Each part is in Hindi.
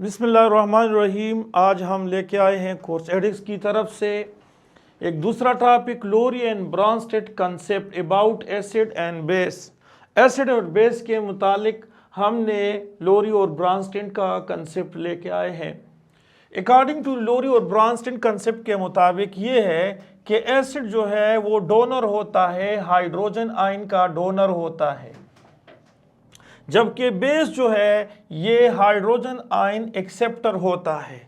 बिस्मिल्लाहिर्रहमानिर्रहीम। आज हम लेके आए हैं कोर्स एडिक्स की तरफ से एक दूसरा topic, Lowry and Bronsted concept about acid and base. Acid और बेस के मुतालिक हमने लोरी और ब्रॉन्स्टेड का कंसेप्ट लेके आए हैं। अकॉर्डिंग टू लोरी और ब्रॉन्स्टेड कंसेप्ट के मुताबिक ये है कि एसिड जो है वो डोनर होता है, हाइड्रोजन आयन का डोनर होता है, जबकि बेस जो है ये हाइड्रोजन आयन एक्सेप्टर होता है।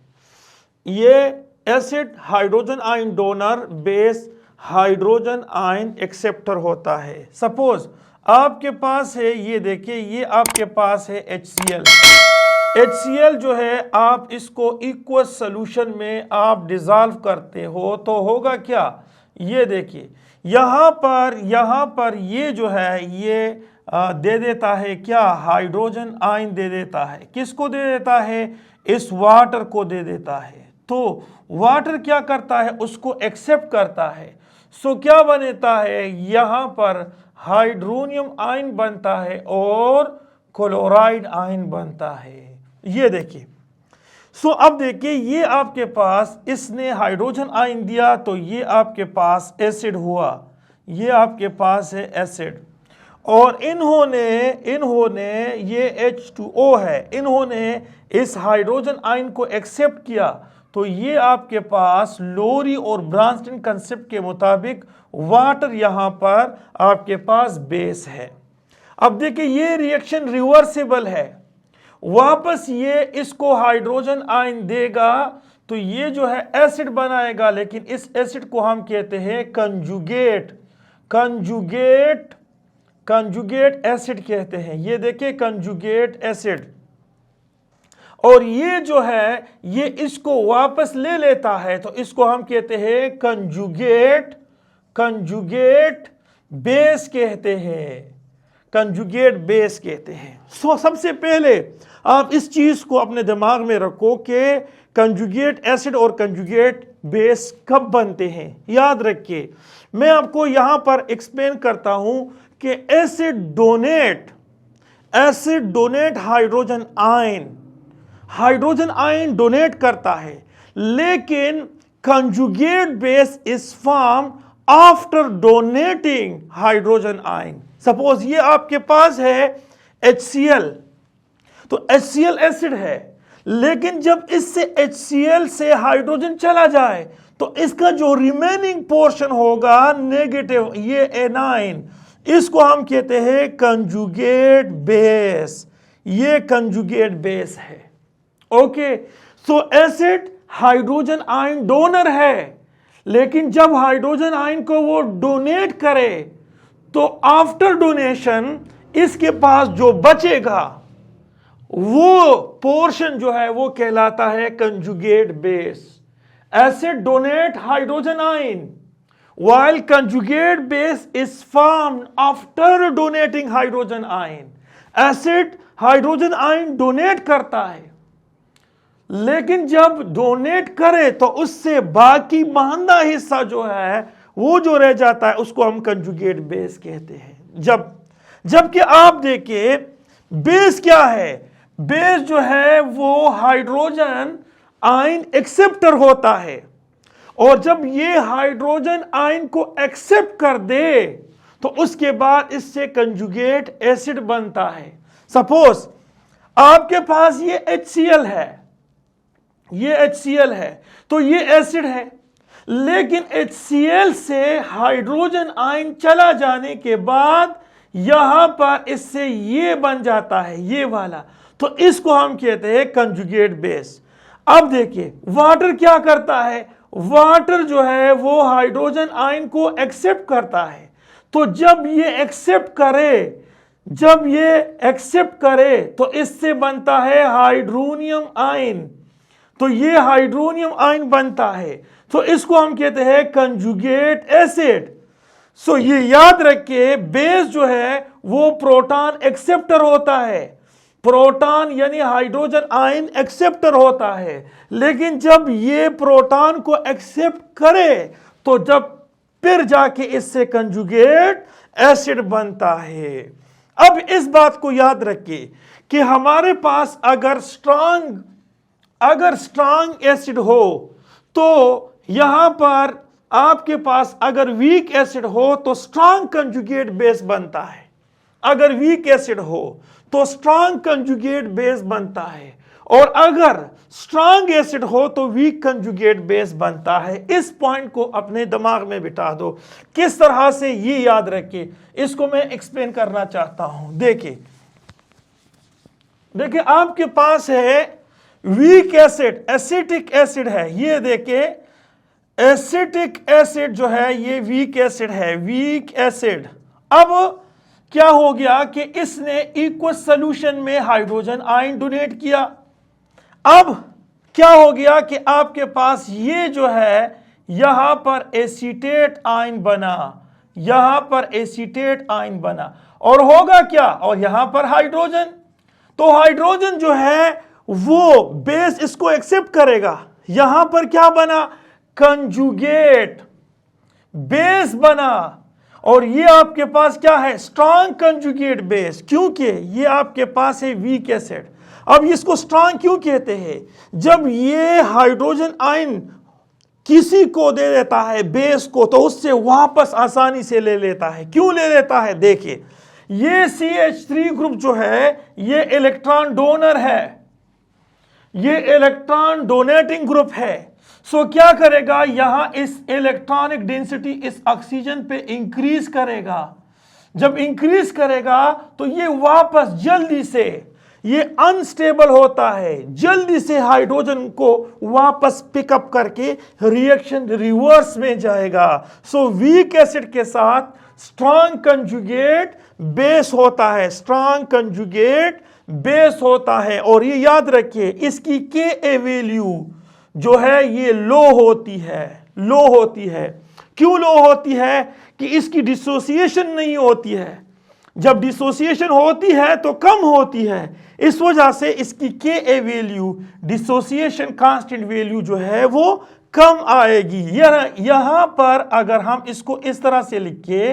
ये acid hydrogen ion donor, base hydrogen ion acceptor होता है। सपोज आपके पास है, ये देखिए, ये आपके पास है HCl। HCl जो है आप इसको इक्वस सोल्यूशन में आप डिजॉल्व करते हो तो होगा क्या, ये देखिए यहाँ पर ये जो है ये दे देता है क्या, हाइड्रोजन आयन दे देता है। किसको दे देता है, इस वाटर को दे देता है। तो वाटर क्या करता है, उसको एक्सेप्ट करता है। सो क्या बनता है, यहाँ पर हाइड्रोनियम आयन बनता है और क्लोराइड आयन बनता है। ये देखिए। सो अब देखिए, ये आपके पास इसने हाइड्रोजन आयन दिया तो ये आपके पास एसिड हुआ, ये आपके पास है एसिड। और इन्होंने ये H2O है, इन्होंने इस हाइड्रोजन आयन को एक्सेप्ट किया तो ये आपके पास लोरी और ब्रॉन्स्टेड कंसेप्ट के मुताबिक वाटर यहाँ पर आपके पास बेस है। अब देखिए ये रिएक्शन रिवर्सिबल है, वापस ये इसको हाइड्रोजन आयन देगा तो ये जो है एसिड बनाएगा, लेकिन इस एसिड को हम कहते हैं कंजुगेट एसिड कहते हैं। ये देखिए कंजुगेट एसिड। और ये जो है ये इसको वापस ले लेता है तो इसको हम कहते हैं कंजुगेट बेस कहते हैं, कंजुगेट बेस कहते हैं। सो सबसे पहले आप इस चीज को अपने दिमाग में रखो कि कंजुगेट एसिड और कंजुगेट बेस कब बनते हैं। याद रखिए, मैं आपको यहां पर एक्सप्लेन करता हूं कि acid donate hydrogen ion donate करता है, लेकिन conjugate base is form after donating hydrogen ion. Suppose ये आपके पास है HCl, तो HCl एसिड है, लेकिन जब इससे HCl से हाइड्रोजन चला जाए तो इसका जो रिमेनिंग पोर्शन होगा नेगेटिव, ये एनाइन, इसको हम कहते हैं कंजुगेट बेस। ये कंजुगेट बेस है। ओके, सो एसिड हाइड्रोजन आयन डोनर है, लेकिन जब हाइड्रोजन आयन को वो डोनेट करे तो आफ्टर डोनेशन इसके पास जो बचेगा वो पोर्शन जो है वो कहलाता है conjugate base. Acid donate hydrogen ion while conjugate base is formed after donating hydrogen ion। Acid hydrogen ion donate करता है, लेकिन जब डोनेट करे तो उससे बाकी बांधा हिस्सा जो है वो जो रह जाता है उसको हम कंजुगेट बेस कहते हैं। जबकि आप देखिए बेस क्या है, बेस जो है वो हाइड्रोजन आयन एक्सेप्टर होता है, और जब ये हाइड्रोजन आयन को एक्सेप्ट कर दे तो उसके बाद इससे कंजुगेट एसिड बनता है। सपोज आपके पास ये HCl है, ये HCl है तो ये एसिड है, लेकिन HCl से हाइड्रोजन आयन चला जाने के बाद यहां पर इससे ये बन जाता है, ये वाला, तो इसको हम कहते हैं कंजुगेट बेस। अब देखिए वाटर क्या करता है, वाटर जो है वो हाइड्रोजन आयन को एक्सेप्ट करता है, तो जब ये एक्सेप्ट करे तो इससे बनता है हाइड्रोनियम आयन, तो ये हाइड्रोनियम आयन बनता है, तो इसको हम कहते हैं कंजुगेट एसिड। सो ये याद रखिए, बेस जो है वो प्रोटॉन एक्सेप्टर होता है, प्रोटॉन यानी हाइड्रोजन आयन एक्सेप्टर होता है, लेकिन जब ये प्रोटॉन को एक्सेप्ट करे तो जब फिर जाके इससे कंजुगेट एसिड बनता है। अब इस बात को याद रखिए कि हमारे पास अगर स्ट्रांग अगर स्ट्रांग एसिड हो तो यहां पर आपके पास अगर वीक एसिड हो तो स्ट्रांग कंजुगेट बेस बनता है। अगर वीक एसिड हो तो स्ट्रांग कंजुगेट बेस बनता है, और अगर स्ट्रांग एसिड हो तो वीक कंजुगेट बेस बनता है। इस पॉइंट को अपने दिमाग में बिठा दो। किस तरह से ये याद रखिए, इसको मैं एक्सप्लेन करना चाहता हूं। देखिए आपके पास है वीक एसिड, एसिटिक एसिड है, ये देखिए एसिटिक एसिड जो है ये वीक एसिड है, वीक एसिड। अब क्या हो गया कि इसने इक्वस सॉल्यूशन में हाइड्रोजन आयन डोनेट किया। अब क्या हो गया कि आपके पास ये जो है यहां पर एसीटेट आयन बना, यहां पर एसीटेट आयन बना, और होगा क्या, और यहां पर हाइड्रोजन। तो हाइड्रोजन जो है वो बेस इसको एक्सेप्ट करेगा। यहां पर क्या बना, कंजुगेट बेस बना, और ये आपके पास क्या है, स्ट्रांग कंजुगेट बेस, क्योंकि ये आपके पास है वीक एसिड। अब इसको स्ट्रांग क्यों कहते हैं, जब ये हाइड्रोजन आयन किसी को दे देता है बेस को तो उससे वापस आसानी से ले लेता है। क्यों ले लेता है, देखिए ये CH3 ग्रुप जो है ये इलेक्ट्रॉन डोनर है, ये इलेक्ट्रॉन डोनेटिंग ग्रुप है। सो क्या करेगा, यहां इस इलेक्ट्रॉनिक डेंसिटी इस ऑक्सीजन पे इंक्रीज करेगा। जब इंक्रीज करेगा तो ये वापस जल्दी से, ये अनस्टेबल होता है, जल्दी से हाइड्रोजन को वापस पिकअप करके रिएक्शन रिवर्स में जाएगा। सो वीक एसिड के साथ स्ट्रांग कंजुगेट बेस होता है, स्ट्रांग कंजुगेट बेस होता है। और ये याद रखिए इसकी Ka वैल्यू जो है ये लो होती है, लो होती है। क्यों लो होती है, कि इसकी डिसोसिएशन नहीं होती है। जब डिसोसिएशन होती है तो कम होती है, इस वजह से इसकी Ka value, dissociation constant value जो है वो कम आएगी। यहां पर अगर हम इसको इस तरह से लिखिए,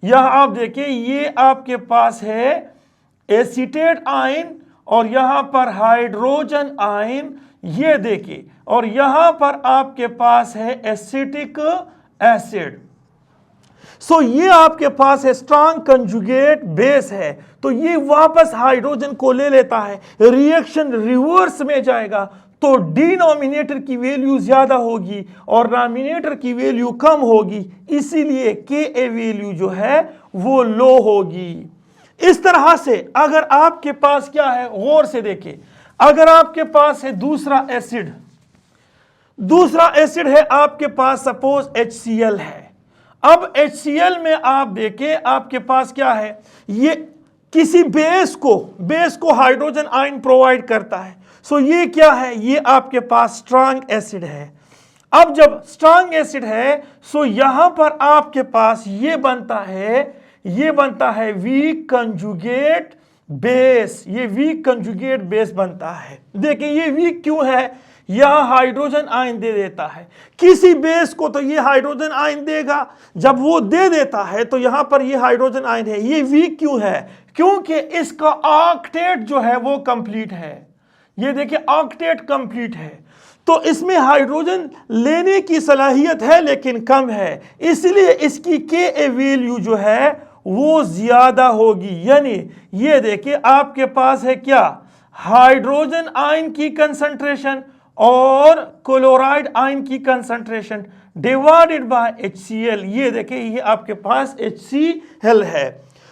यहां आप देखिए ये आपके पास है एसीटेट आयन और यहां पर हाइड्रोजन आयन, ये देखिए, और यहां पर आपके पास है एसिटिक एसिड। सो ये आपके पास है स्ट्रांग कंजुगेट बेस है, तो ये वापस हाइड्रोजन को ले लेता है, रिएक्शन रिवर्स में जाएगा, तो डिनोमिनेटर की वैल्यू ज्यादा होगी और नॉमिनेटर की वैल्यू कम होगी, इसीलिए Ka वैल्यू जो है वो लो होगी। इस तरह से अगर आपके पास क्या है, गौर से देखिए, अगर आपके पास है दूसरा एसिड, दूसरा एसिड है आपके पास सपोज HCl है। अब HCl में आप देखें आपके पास क्या है, ये किसी बेस को हाइड्रोजन आयन प्रोवाइड करता है। सो ये क्या है, ये आपके पास स्ट्रांग एसिड है। अब जब स्ट्रांग एसिड है सो यहां पर आपके पास ये बनता है वीक कंजुगेट बेस, ये वीक कंजुगेट बेस बनता है। देखिए ये वीक क्यों है, यहां हाइड्रोजन आयन दे देता है किसी बेस को, तो ये हाइड्रोजन आयन देगा। जब वो दे देता है तो यहां पर ये हाइड्रोजन आयन है। ये वीक क्यों है, क्योंकि इसका ऑक्टेट जो है वो कंप्लीट है। ये देखिए ऑक्टेट कंप्लीट है, तो इसमें हाइड्रोजन लेने की सलाहियत है लेकिन कम है, इसलिए इसकी Ka वैल्यू जो है वो ज्यादा होगी। यानी ये देखिए आपके पास है क्या, हाइड्रोजन आयन की कंसंट्रेशन और क्लोराइड आयन की कंसंट्रेशन डिवाइडेड बाय HCl। ये देखिए ये आपके पास HCl है।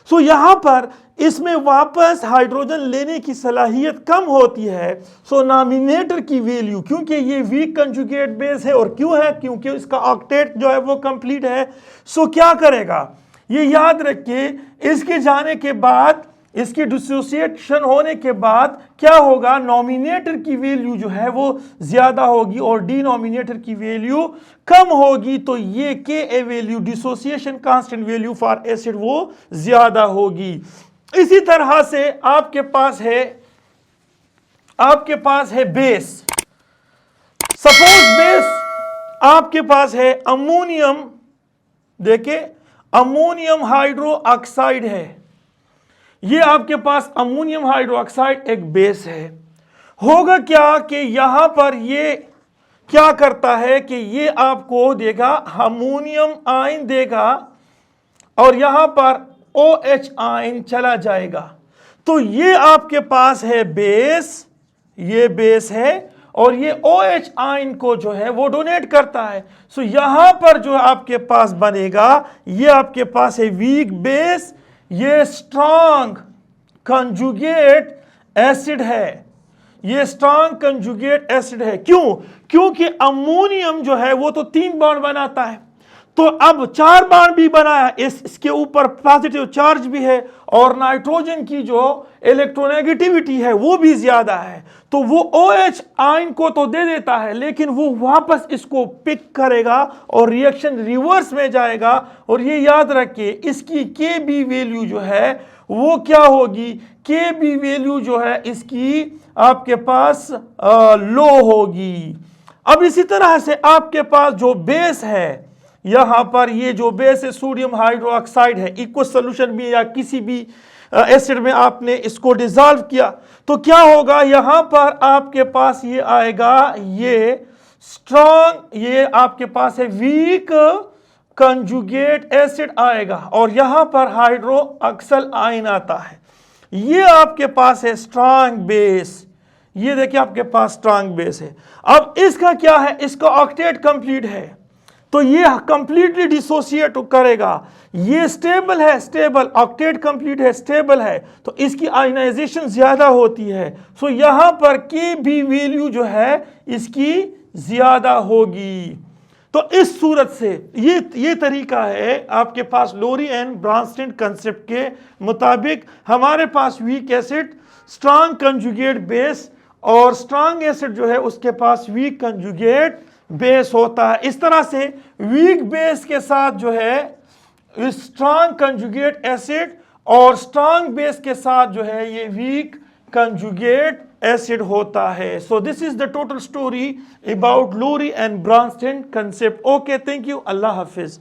सो यहां पर इसमें वापस हाइड्रोजन लेने की सलाहियत कम होती है। सो नॉमिनेटर की वैल्यू, क्योंकि ये वीक कंजुगेट बेस है, और क्यों है, क्योंकि इसका ऑक्टेट जो है वो कंप्लीट है। सो क्या करेगा, ये याद रखिए, इसके जाने के बाद, इसकी डिसोसिएशन होने के बाद क्या होगा, नॉमिनेटर की वैल्यू जो है वो ज्यादा होगी और डिनोमिनेटर की वैल्यू कम होगी। तो ये Ka value, dissociation constant value for acid वो ज्यादा होगी। इसी तरह से आपके पास है बेस। सपोज बेस आपके पास है अमोनियम, देखिए अमोनियम हाइड्रो ऑक्साइड है, ये आपके पास अमोनियम हाइड्रोक्साइड एक बेस है। होगा क्या कि यहां पर ये क्या करता है कि ये आपको देगा अमोनियम आयन देगा और यहां पर OH आयन चला जाएगा। तो ये आपके पास है बेस, ये बेस है और ये OH आयन को जो है वो डोनेट करता है। सो यहां पर जो आपके पास बनेगा ये आपके पास है वीक बेस, ये स्ट्रांग कंजुगेट एसिड है, ये स्ट्रांग कंजुगेट एसिड है। क्यों? क्योंकि अमोनियम जो है वो तो 3 बॉन्ड बनाता है, तो अब 4 बॉन्ड भी बनाया, इसके ऊपर पॉजिटिव चार्ज भी है और नाइट्रोजन की जो इलेक्ट्रोनेगेटिविटी है वो भी ज्यादा है, तो वो OH आयन को तो दे देता है लेकिन वो वापस इसको पिक करेगा और रिएक्शन रिवर्स में जाएगा। और ये याद रखिए इसकी Kb वैल्यू जो है वो क्या होगी, Kb वैल्यू जो है इसकी आपके पास लो होगी। अब इसी तरह से आपके पास जो बेस है, यहां पर ये जो बेस है सोडियम हाइड्रोक्साइड है, इक्वस सोल्यूशन में या किसी भी एसिड में आपने इसको डिसॉल्व किया तो क्या होगा, यहां पर आपके पास ये आएगा, ये स्ट्रॉन्ग, ये आपके पास है वीक कंजुगेट एसिड आएगा और यहां पर हाइड्रोक्सल आयन आता है। ये आपके पास है स्ट्रॉन्ग बेस, ये देखिए आपके पास स्ट्रॉन्ग बेस है। अब इसका क्या है, इसका ऑक्टेट कंप्लीट है तो ये कंप्लीटली डिसोसिएट करेगा, ये स्टेबल है, स्टेबल ऑक्टेट कंप्लीट है, स्टेबल है, तो इसकी आयनाइजेशन ज्यादा होती है। सो यहां पर Kb वैल्यू जो है इसकी ज्यादा होगी। तो इस सूरत से ये तरीका है आपके पास लोरी एंड ब्रॉन्स्टन कंसेप्ट के मुताबिक। हमारे पास weak acid, strong conjugate base और स्ट्रांग एसिड जो है उसके पास वीक कंजुगेट बेस होता है। इस तरह से वीक बेस के साथ जो है स्ट्रांग कंजुगेट एसिड और स्ट्रांग बेस के साथ जो है ये वीक कंजुगेट एसिड होता है। So this is the total story about Lowry and Bronsted concept. Okay, thank you, अल्लाह हाफिज।